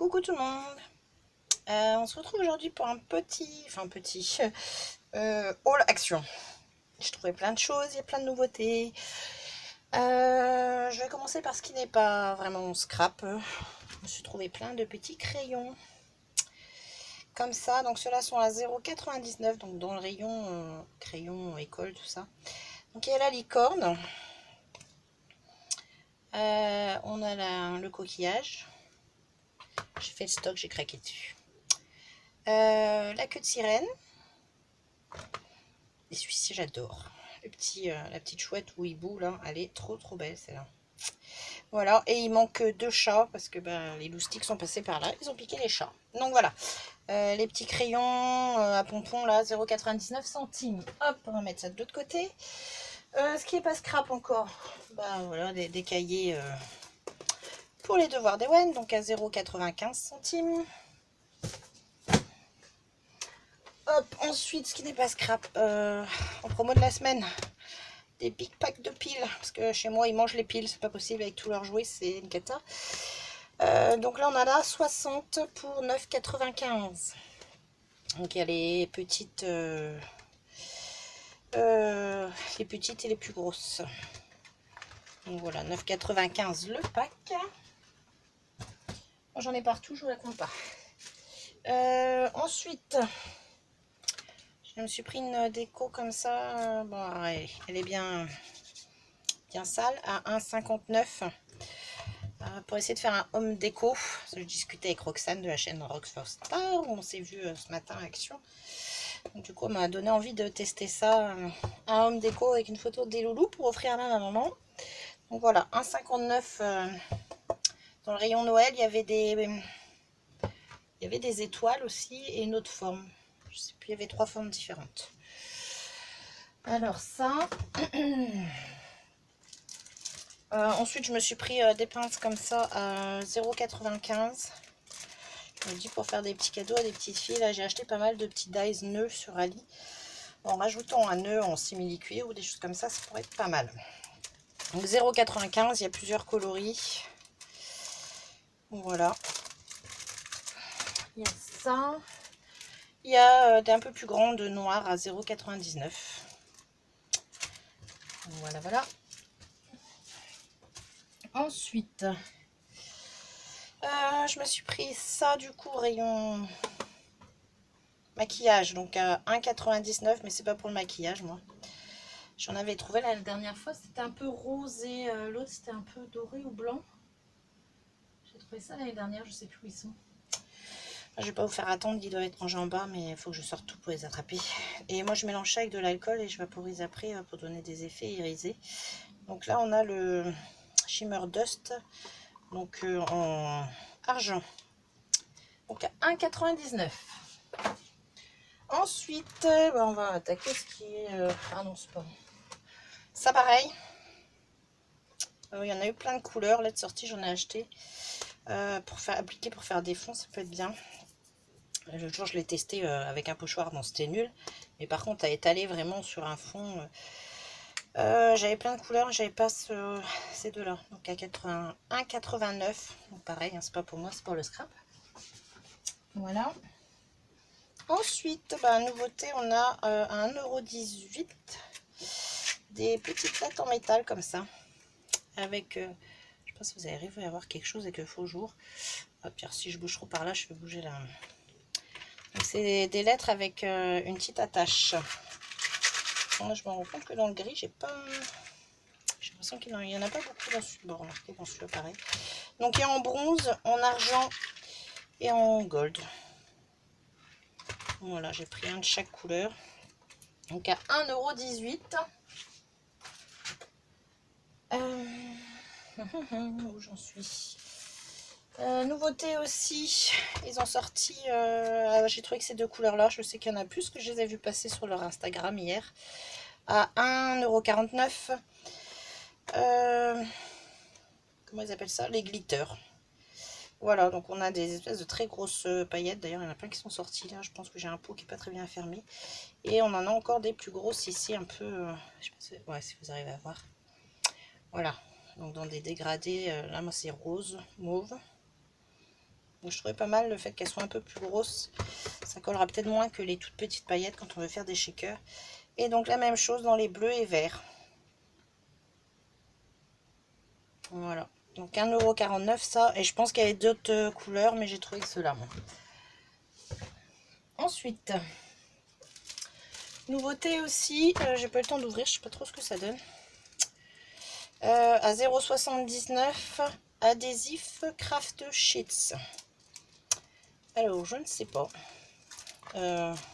Coucou tout le monde. On se retrouve aujourd'hui pour un petit haul action. J'ai trouvé plein de choses, il y a plein de nouveautés. Je vais commencer par ce qui n'est pas vraiment scrap. Je me suis trouvé plein de petits crayons comme ça. Donc ceux-là sont à 0,99, donc dans le rayon crayon école, tout ça. Donc il y a la licorne. On a le coquillage. J'ai fait le stock, j'ai craqué dessus. La queue de sirène. Et celui-ci j'adore. La petite chouette ou hibou là, elle est trop belle celle-là. Voilà, et il manque 2 chats parce que les loustiques sont passés par là, ils ont piqué les chats. Donc voilà, les petits crayons à pompons là, 0,99 centimes. Hop, on va mettre ça de l'autre côté. Ce qui est pas scrap encore, voilà, des cahiers pour les devoirs d'Ewen, donc à 0,95 centimes. Hop, ensuite, ce qui n'est pas scrap, en promo de la semaine, des big packs de piles, parce que chez moi, ils mangent les piles, c'est pas possible avec tous leurs jouets, c'est une cata. Donc là, on en a 60 pour 9,95. Donc il y a les petites et les plus grosses. Donc voilà, 9,95 le pack. J'en ai partout, je vous la compte pas. Ensuite, je me suis pris une déco comme ça. Bon, elle est bien sale à 1,59 pour essayer de faire un home déco. Je discutais avec Roxane de la chaîne Rox4 Star où on s'est vu ce matin à Action. Donc, du coup, on m'a donné envie de tester ça, un home déco avec une photo des loulous pour offrir à ma maman. Donc voilà, 1,59 dans le rayon Noël. Il y avait des étoiles aussi et une autre forme. Je sais plus, il y avait 3 formes différentes. Alors ça. Ensuite, je me suis pris des pinces comme ça à 0,95. Je me dis pour faire des petits cadeaux à des petites filles. Là, j'ai acheté pas mal de petits dies nœuds sur Ali. En rajoutant un nœud en simili-cuir ou des choses comme ça pourrait être pas mal. Donc 0,95, il y a plusieurs coloris. Voilà. Il y a ça. Il y a des un peu plus grands de noir à 0,99. Voilà. Ensuite, je me suis pris ça du coup rayon maquillage, donc à 1,99, mais c'est pas pour le maquillage moi. J'en avais trouvé la dernière fois, c'était un peu rose et l'autre c'était un peu doré ou blanc. J'ai trouvé ça l'année dernière, je sais plus où ils sont. Je vais pas vous faire attendre, ils doivent être rangés en bas, mais il faut que je sorte tout pour les attraper. Et moi je mélange ça avec de l'alcool et je vaporise après pour donner des effets irisés. Donc là on a le Shimmer Dust, donc en argent, donc à 1,99. Ensuite, on va attaquer ce qui est... ah non, c'est pas... Ça pareil. Il y en a eu plein de couleurs. Là de sortie, j'en ai acheté. Pour faire appliquer, pour faire des fonds, ça peut être bien. Le jour, je l'ai testé avec un pochoir. Bon, c'était nul. Mais par contre, à étaler vraiment sur un fond... j'avais plein de couleurs. J'avais pas ces deux-là. Donc à 1,89. Donc pareil, hein, c'est pas pour moi, c'est pour le scrap. Voilà. Ensuite, nouveauté, on a à 1,18 € des petites plaques en métal comme ça. Avec, je ne sais pas si vous arrivez à voir quelque chose avec le faux jour. Hop, si je bouge trop par là, je vais bouger là. Donc c'est des lettres avec une petite attache. Là, je me rends compte que dans le gris, j'ai l'impression qu'il n'y en a pas beaucoup dans ce bord. Remarquez dans celui-là pareil. Donc il y a en bronze, en argent et en gold. Voilà, j'ai pris un de chaque couleur. Donc à 1,18 €. Où j'en suis? Nouveauté aussi, ils ont sorti, j'ai trouvé que ces deux couleurs là, je sais qu'il y en a plus, que je les ai vus passer sur leur Instagram hier, à 1,49 €. Comment ils appellent ça? Les glitters. Voilà, donc on a des espèces de très grosses paillettes. D'ailleurs, il y en a plein qui sont sortis là. Je pense que j'ai un pot qui n'est pas très bien fermé. Et on en a encore des plus grosses ici, un peu... je sais pas si vous arrivez à voir. Voilà, donc dans des dégradés. Là, moi, c'est rose, mauve. Donc je trouvais pas mal le fait qu'elle soit un peu plus grosse. Ça collera peut-être moins que les toutes petites paillettes quand on veut faire des shakers. Et donc la même chose dans les bleus et verts. Voilà. Donc 1,49 € ça. Et je pense qu'il y avait d'autres couleurs, mais j'ai trouvé que ceux-là. Ensuite, nouveauté aussi, j'ai pas eu le temps d'ouvrir, je sais pas trop ce que ça donne. À 0,79 €, adhésif Craft Sheets. Alors, je ne sais pas.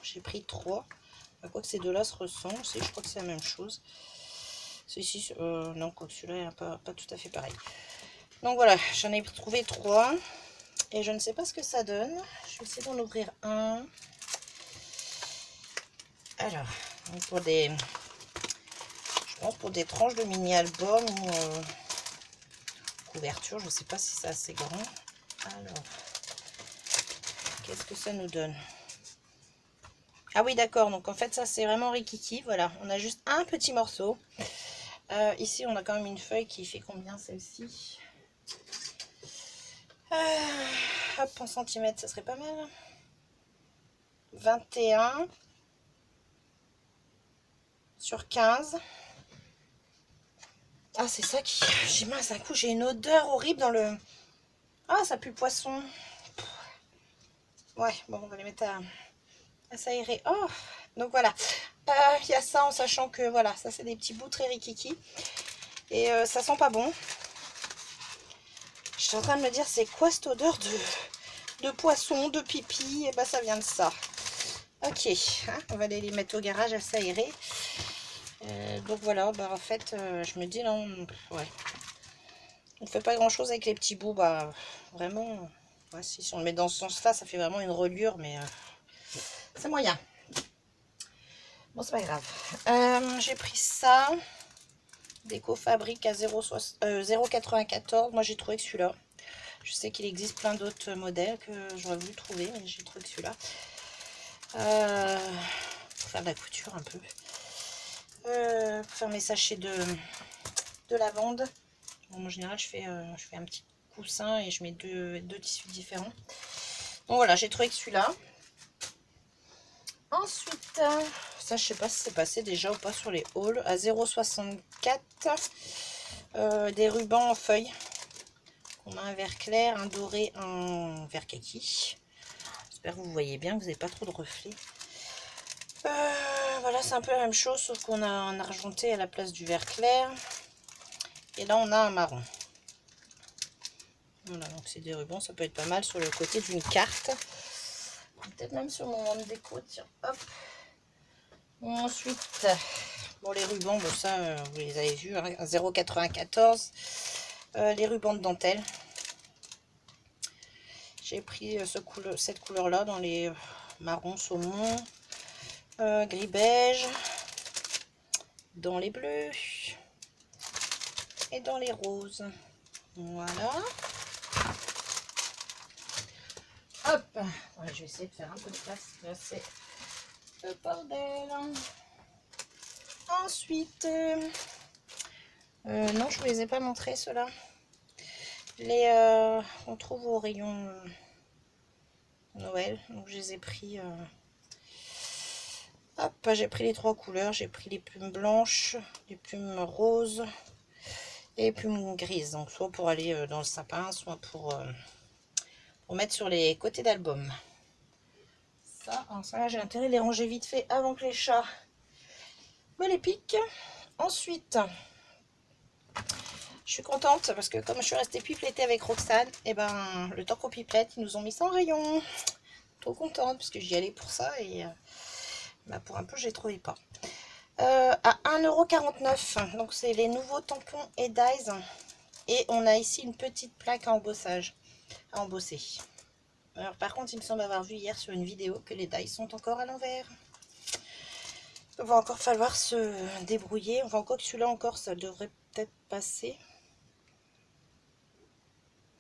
J'ai pris 3. Quoi que ces deux-là se ressemblent, je crois que c'est la même chose. Ceci, non, quoi que celui-là est pas tout à fait pareil. Donc voilà, j'en ai trouvé 3. Et je ne sais pas ce que ça donne. Je vais essayer d'en ouvrir un. Alors, pour des... Je pense pour des tranches de mini-album ou couverture, je ne sais pas si c'est assez grand. Alors, qu'est-ce que ça nous donne? Ah oui, d'accord, donc en fait ça c'est vraiment rikiki, voilà, on a juste un petit morceau. Ici on a quand même une feuille qui fait combien celle-ci? Hop, en centimètres, ça serait pas mal. 21 sur 15. Ah, c'est ça qui... J'ai mince, un coup j'ai une odeur horrible dans le... Ah, ça pue le poisson. Ouais, bon, on va les mettre à s'aérer. Oh, donc voilà. Il y a ça en sachant que, voilà, ça c'est des petits bouts très rikiki. Et ça sent pas bon. Je suis en train de me dire, c'est quoi cette odeur de poisson, de pipi? Et ben ça vient de ça. Ok, hein, on va aller les mettre au garage à s'aérer. Donc voilà, bah en fait, je me dis, non, ouais. On ne fait pas grand chose avec les petits bouts, bah vraiment, ouais, si on le met dans ce sens là, ça fait vraiment une reliure, mais c'est moyen. Bon, c'est pas grave. J'ai pris ça, Déco Fabrique à 0,94. Moi j'ai trouvé que celui-là, je sais qu'il existe plein d'autres modèles que j'aurais voulu trouver, mais j'ai trouvé que celui-là, pour faire de la couture un peu, pour faire mes sachets de lavande. Bon, en général, je fais un petit coussin et je mets deux tissus différents. Donc voilà, j'ai trouvé que celui-là. Ensuite, ça je sais pas si c'est passé déjà ou pas sur les hauls, à 0,64. Des rubans en feuilles. On a un vert clair, un doré, un vert kaki. J'espère que vous voyez bien, que vous n'avez pas trop de reflets. Voilà, c'est un peu la même chose, sauf qu'on a un argenté à la place du vert clair. Et là, on a un marron. Voilà, donc c'est des rubans, ça peut être pas mal sur le côté d'une carte. Peut-être même sur mon monde déco, tiens, hop. Ensuite, bon, les rubans, bon, ça, vous les avez vus, hein, 0,94. Les rubans de dentelle. J'ai pris cette couleur-là dans les marrons saumon, gris beige, dans les bleus et dans les roses. Voilà. Hop, ouais, je vais essayer de faire un peu de place. Là, c'est le bordel. Ensuite, non, je ne vous les ai pas montrés, ceux-là. On trouve au rayon Noël. Donc, je les ai pris. Hop, j'ai pris les 3 couleurs. J'ai pris les plumes blanches, les plumes roses et les plumes grises. Donc, soit pour aller dans le sapin, soit pour mettre sur les côtés d'album. Ça, j'ai intérêt de les ranger vite fait avant que les chats me les piquent. Ensuite, je suis contente parce que comme je suis restée pipelettée avec Roxane, et ben le temps qu'on pipelette, ils nous ont mis ça en rayon. Trop contente parce que j'y allais pour ça et bah, pour un peu, je les trouvais pas. À 1,49 €. Donc c'est les nouveaux tampons Edize. Et on a ici une petite plaque à embossage, à embosser. Alors par contre, il me semble avoir vu hier sur une vidéo que les dies sont encore à l'envers. Il va encore falloir se débrouiller. Enfin, encore que celui-là encore, ça devrait peut-être passer.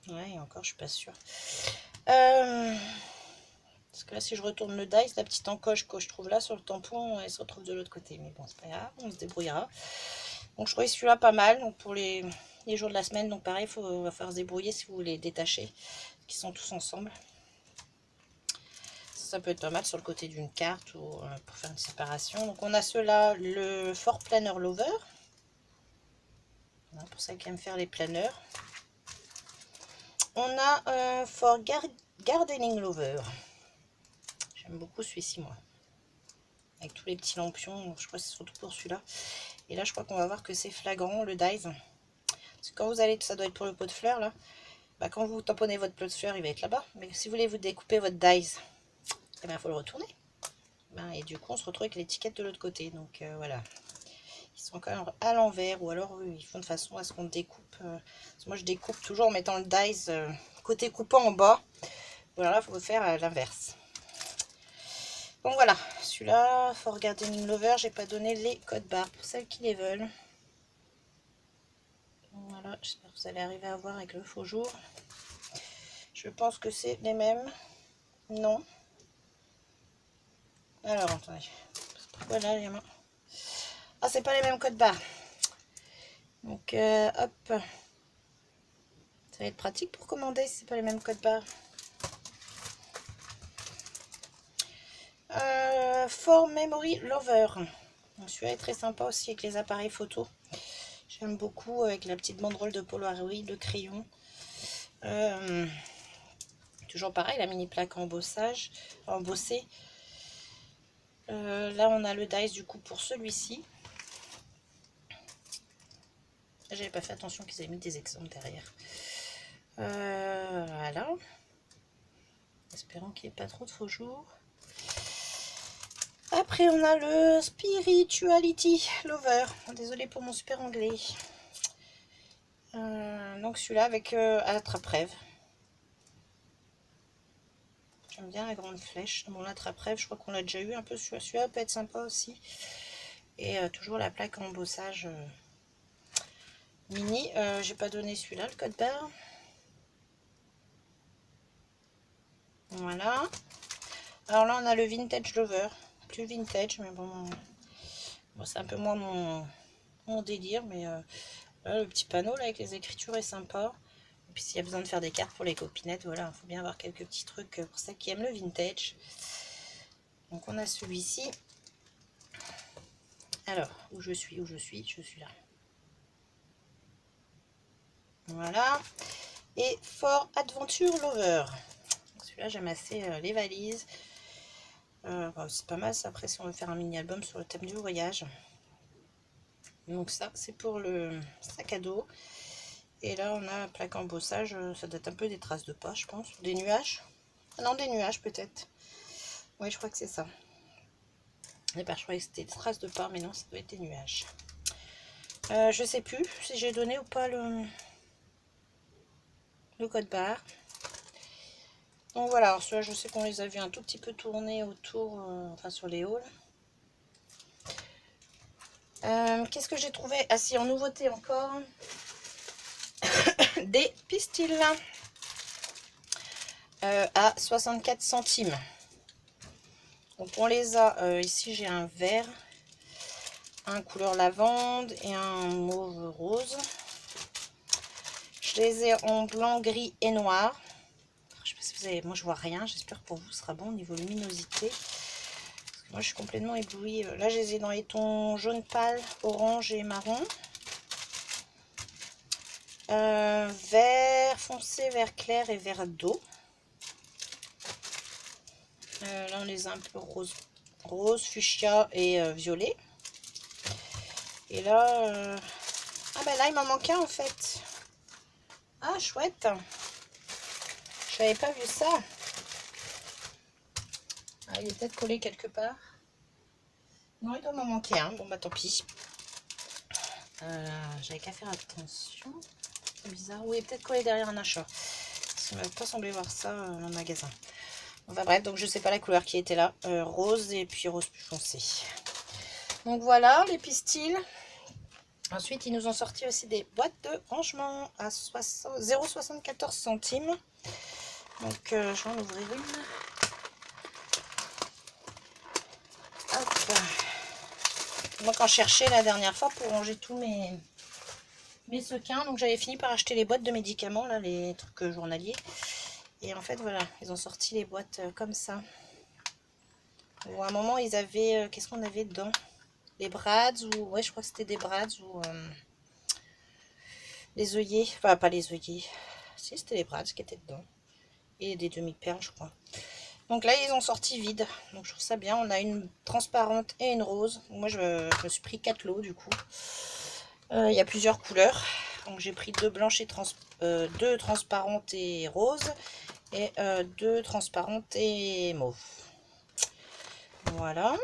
Ouais, et encore, je suis pas sûre. Parce que là, si je retourne le dice, la petite encoche que je trouve là sur le tampon, elle se retrouve de l'autre côté. Mais bon, c'est pas grave, on se débrouillera. Donc je trouvais celui-là pas mal. Donc pour les jours de la semaine, donc pareil, va falloir se débrouiller si vous voulez détacher. qui sont tous ensemble. Ça peut être pas mal sur le côté d'une carte ou pour faire une séparation. Donc on a ceux-là, le For Planner Lover. Voilà, pour celles qui aiment faire les planeurs. On a For Gardening Lover. J'aime beaucoup celui-ci, moi. Avec tous les petits lampions. Je crois que c'est surtout pour celui-là. Et là, je crois qu'on va voir que c'est flagrant, le dies. Parce que quand vous allez, ça doit être pour le pot de fleurs, là. Bah, quand vous tamponnez votre pot de fleurs, il va être là-bas. Mais si vous voulez vous découper votre dies, eh ben, il faut le retourner. Ben, et du coup, on se retrouve avec l'étiquette de l'autre côté. Donc, voilà. Ils sont quand même à l'envers. Ou alors, ils font de façon à ce qu'on découpe. Moi, je découpe toujours en mettant le dies côté coupant en bas. Voilà, là, il faut faire l'inverse. Donc voilà, celui-là, For Gardening Lover, j'ai pas donné les codes barres pour celles qui les veulent. Voilà, j'espère que vous allez arriver à voir avec le faux jour. Je pense que c'est les mêmes. Non. Alors, attendez. Pourquoi là, les mains? Ah, c'est pas les mêmes codes barres. Donc, hop. Ça va être pratique pour commander si c'est pas les mêmes codes barres. For Memory Lover. Celui-là est très sympa aussi avec les appareils photo. J'aime beaucoup avec la petite banderole de Polaroid, le crayon. Toujours pareil, la mini plaque embossage, embossée. Là, on a le dies du coup pour celui-ci. J'avais pas fait attention qu'ils avaient mis des exemples derrière. Voilà. Espérons qu'il n'y ait pas trop de faux jours. Après, on a le Spirituality Lover. Désolée pour mon super anglais. Donc celui-là avec attrape-rêve. J'aime bien la grande flèche. Bon, l'attrape-rêve, je crois qu'on l'a déjà eu un peu. Celui-là peut être sympa aussi. Et toujours la plaque en embossage mini. J'ai pas donné celui-là, le code barre. Voilà. Alors là, on a le Vintage Lover. Plus vintage, mais bon, c'est un peu moins mon délire. Mais là, le petit panneau là avec les écritures est sympa. Et puis s'il y a besoin de faire des cartes pour les copinettes, voilà, il faut bien avoir quelques petits trucs pour ceux qui aiment le vintage. Donc on a celui-ci. Alors, où je suis là. Voilà. Et For Adventure Lover. Celui-là, j'aime assez les valises. C'est pas mal ça, après si on veut faire un mini album sur le thème du voyage. Donc ça, c'est pour le sac à dos. Et là, on a un plaque embossage. Ça date un peu des traces de pas, je pense. Des nuages. Ah non, des nuages peut-être. Oui, je crois que c'est ça. Et je croyais que c'était des traces de pas, mais non, ça doit être des nuages. Je sais plus si j'ai donné ou pas le code barre. Donc voilà, alors ceux-là, je sais qu'on les a vus un tout petit peu tourner autour, enfin sur les hauls. Qu'est-ce que j'ai trouvé? Ah si, en nouveauté encore, des pistils à 64 centimes. Donc on les a, ici j'ai un vert, un couleur lavande et un mauve rose. Je les ai en blanc, gris et noir. Je sais pas si vous avez, moi je vois rien, j'espère que pour vous ce sera bon au niveau luminosité. Parce que moi je suis complètement éblouie. Là je les ai dans les tons jaune pâle, orange et marron. Vert foncé, vert clair et vert d'eau. Là on les a un peu rose, fuchsia et violet. Et là, ah ben là il m'en manque un en fait. Ah chouette. Je n'avais pas vu ça. Ah, il est peut-être collé quelque part. Non, il doit m'en manquer un. Bon bah tant pis. J'avais qu'à faire attention. C'est bizarre. Oui, peut-être collé derrière un achat. Ça ne m'avait pas semblé voir ça dans le magasin. Enfin bref, donc je sais pas la couleur qui était là. Rose et puis rose plus foncé. Donc voilà les pistils. Ensuite, ils nous ont sorti aussi des boîtes de rangement à 0,74 centimes. Donc je vais en ouvrir une. Hop. Moi quand je cherchais la dernière fois pour ranger tous mes sequins, donc j'avais fini par acheter les boîtes de médicaments, là, les trucs journaliers. Et en fait, voilà, ils ont sorti les boîtes comme ça. Ou à un moment, ils avaient... qu'est-ce qu'on avait dedans? Les brads ou... Ouais, je crois que c'était des brads ou... les œillets. Enfin, pas les œillets. Si, c'était les brads qui étaient dedans. Et des demi-perles, je crois. Donc là, ils ont sorti vide. Donc je trouve ça bien. On a une transparente et une rose. Moi, je me suis pris 4 lots, du coup. Il y a plusieurs couleurs. Donc j'ai pris 2 blanches et 2 transparentes et roses. Et 2 transparentes et mauve. Voilà.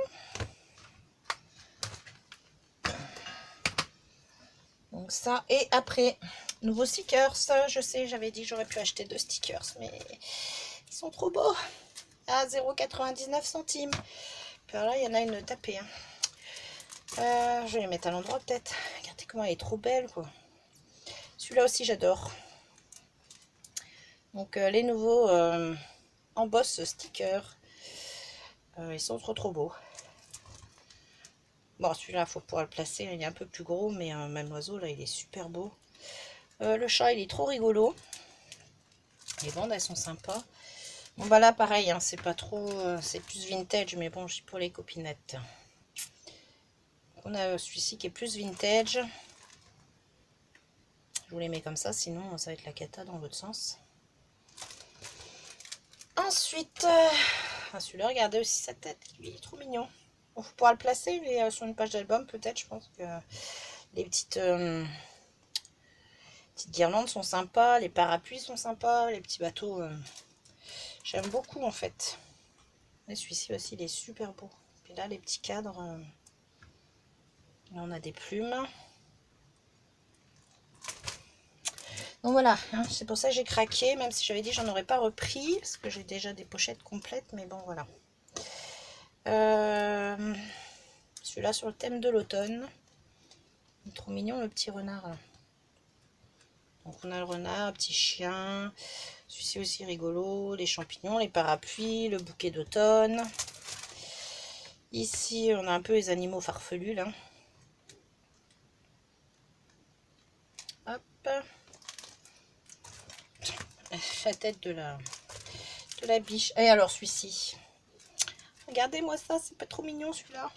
Donc ça, et après, nouveaux stickers. Ça, je sais, j'avais dit que j'aurais pu acheter 2 stickers, mais ils sont trop beaux. À 0,99 centimes. Puis là, il y en a une tapée. Hein. Je vais les mettre à l'endroit peut-être. Regardez comment elle est trop belle, quoi. Celui-là aussi, j'adore. Donc, les nouveaux emboss stickers. Ils sont trop beaux. Bon, celui-là, il faut pouvoir le placer. Il est un peu plus gros, mais même l'oiseau, là, il est super beau. Le chat, il est trop rigolo. Les bandes, elles sont sympas. Bon, bah là, pareil, hein, c'est pas trop... c'est plus vintage, mais bon, je suis pour les copinettes. On a celui-ci qui est plus vintage. Je vous les mets comme ça, sinon ça va être la cata dans l'autre sens. Ensuite, celui-là, regardez aussi sa tête, lui, il est trop mignon. On pourra le placer mais, sur une page d'album, peut-être. Je pense que les petites guirlandes sont sympas, les parapluies sont sympas, les petits bateaux, j'aime beaucoup en fait. Et celui-ci aussi, il est super beau. Puis là, les petits cadres, là, on a des plumes. Donc voilà, hein, c'est pour ça que j'ai craqué, même si j'avais dit que j'en aurais pas repris, parce que j'ai déjà des pochettes complètes, mais bon voilà. Celui-là sur le thème de l'automne. Trop mignon le petit renard là. Donc on a le renard, petit chien, celui-ci aussi rigolo, les champignons, les parapluies, le bouquet d'automne. Ici on a un peu les animaux farfelus là. Hop. La tête de la biche. Et alors celui-ci. Regardez-moi ça, c'est pas trop mignon celui-là.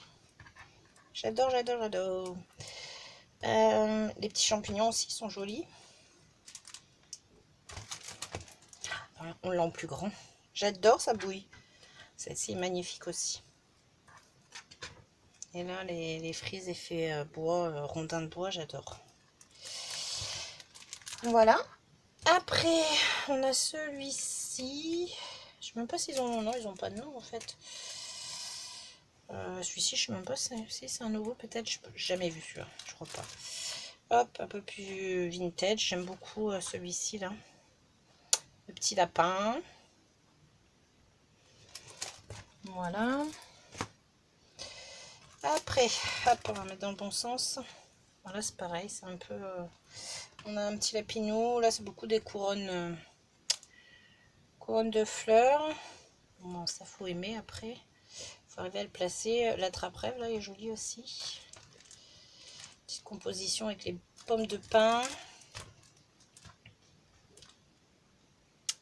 J'adore, j'adore, j'adore. Les petits champignons aussi sont jolis. On l'a en plus grand. J'adore sa bouille. Celle-ci est magnifique aussi. Et là, les frises effet bois, rondin de bois, j'adore. Voilà. Après, on a celui-ci. Je sais même pas s'ils ont... Non, ils ont pas de nom en fait. Celui-ci, je sais même pas si c'est un nouveau, peut-être. Je n'ai jamais vu celui-là, je crois pas. Hop, un peu plus vintage. J'aime beaucoup celui-ci là. Le petit lapin. Voilà. Après, hop, on va mettre dans le bon sens. Voilà, c'est pareil, c'est un peu... on a un petit lapinou. Là, c'est beaucoup des couronnes, couronnes de fleurs. Bon, ça faut aimer après. Faut arriver à le placer. La trappe-rêve, là, est jolie aussi. Petite composition avec les pommes de pin.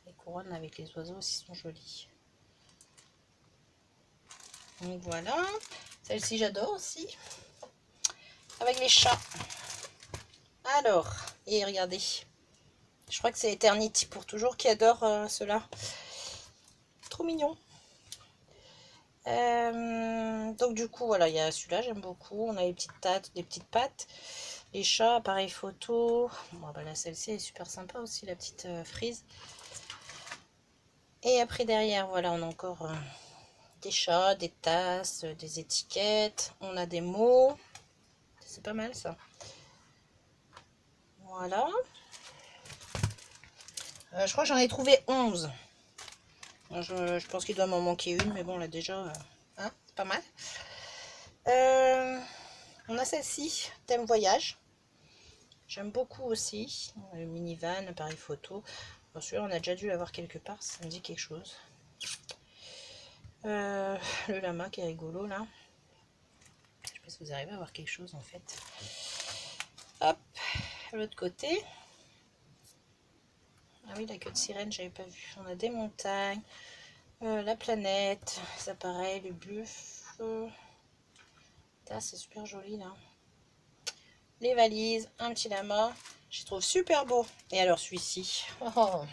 Les couronnes avec les oiseaux aussi sont jolies. Donc voilà. Celle-ci, j'adore aussi. Avec les chats. Alors, et regardez. Je crois que c'est Eternity pour toujours qui adore cela. Trop mignon. Donc du coup, voilà, il y a celui-là, j'aime beaucoup. On a les petites pattes. Les chats, appareil photo. Bon, bah là, celle-ci est super sympa aussi, la petite frise. Et après, derrière, voilà, on a encore des chats, des tasses, des étiquettes. On a des mots. C'est pas mal, ça. Voilà. Je crois que j'en ai trouvé 11. Je pense qu'il doit m'en manquer une, mais bon, là, déjà, hein, c'est pas mal. On a celle-ci, thème voyage. J'aime beaucoup aussi. Le minivan, appareil photo. Bon, celui-là, on a déjà dû l'avoir quelque part, ça me dit quelque chose. Le lama qui est rigolo, là. Je sais pas si vous arrivez à voir quelque chose, en fait. Hop, de l'autre côté. Ah oui, la queue de sirène, j'avais pas vu. On a des montagnes, la planète, ça pareil, le buffle. C'est super joli là. Les valises, un petit lama. Je trouve super beau. Et alors celui-ci. Oh.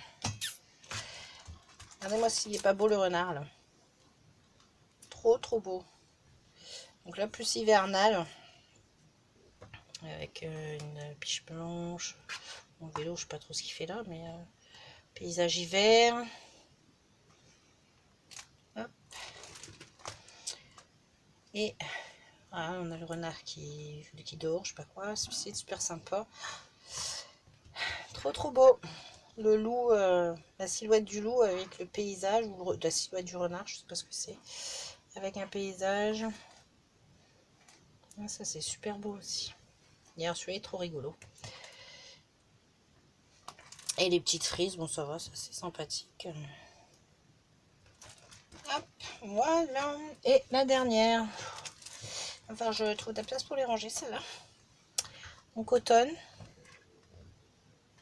Regardez-moi s'il est pas beau le renard là. Trop beau. Donc là plus hivernal. Avec une biche blanche. Mon vélo, je sais pas trop ce qu'il fait là, mais paysage hiver. Hop. Et voilà, on a le renard qui dort, je sais pas quoi. Celui-ci est super sympa. Trop beau. Le loup, la silhouette du loup avec le paysage, ou la silhouette du renard, je sais pas ce que c'est. Avec un paysage. Ah, ça c'est super beau aussi. Hier celui-là est trop rigolo. Et les petites frises, bon ça va, ça c'est sympathique. Hop, voilà. Et la dernière. Enfin, je trouve de la place pour les ranger, celle-là. Donc automne.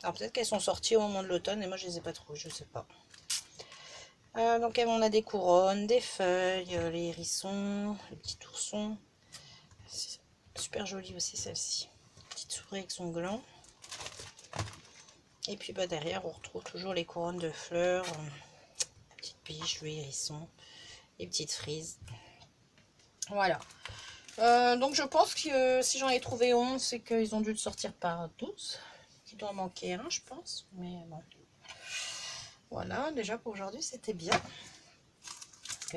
Alors peut-être qu'elles sont sorties au moment de l'automne et moi je les ai pas trouvées, je sais pas. Donc on a des couronnes, des feuilles, les hérissons, le petit ourson. Super jolie aussi celle-ci. Petite souris avec son gland. Et puis derrière on retrouve toujours les couronnes de fleurs, la petite biche, le hérisson, les petites frises. Voilà. Donc je pense que si j'en ai trouvé 11, c'est qu'ils ont dû le sortir par 12. Il doit en manquer un, je pense. Mais bon. Voilà, déjà pour aujourd'hui, c'était bien.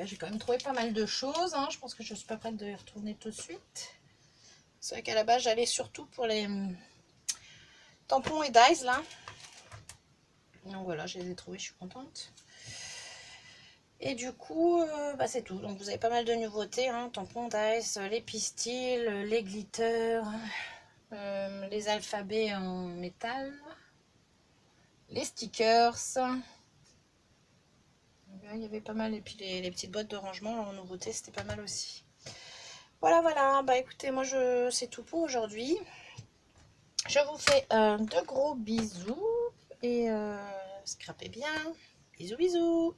J'ai quand même trouvé pas mal de choses. Hein. Je pense que je ne suis pas prête de y retourner tout de suite. C'est vrai qu'à la base, j'allais surtout pour les tampons et dies, là. Donc voilà, je les ai trouvés, je suis contente. Et du coup, c'est tout. Donc vous avez pas mal de nouveautés. Hein. Tampons, dies, les pistils, les glitters, les alphabets en métal, les stickers. Il y avait pas mal. Et puis les petites boîtes de rangement en nouveauté, c'était pas mal aussi. Voilà. Bah écoutez, moi, c'est tout pour aujourd'hui. Je vous fais de gros bisous et scrapez bien. Bisous.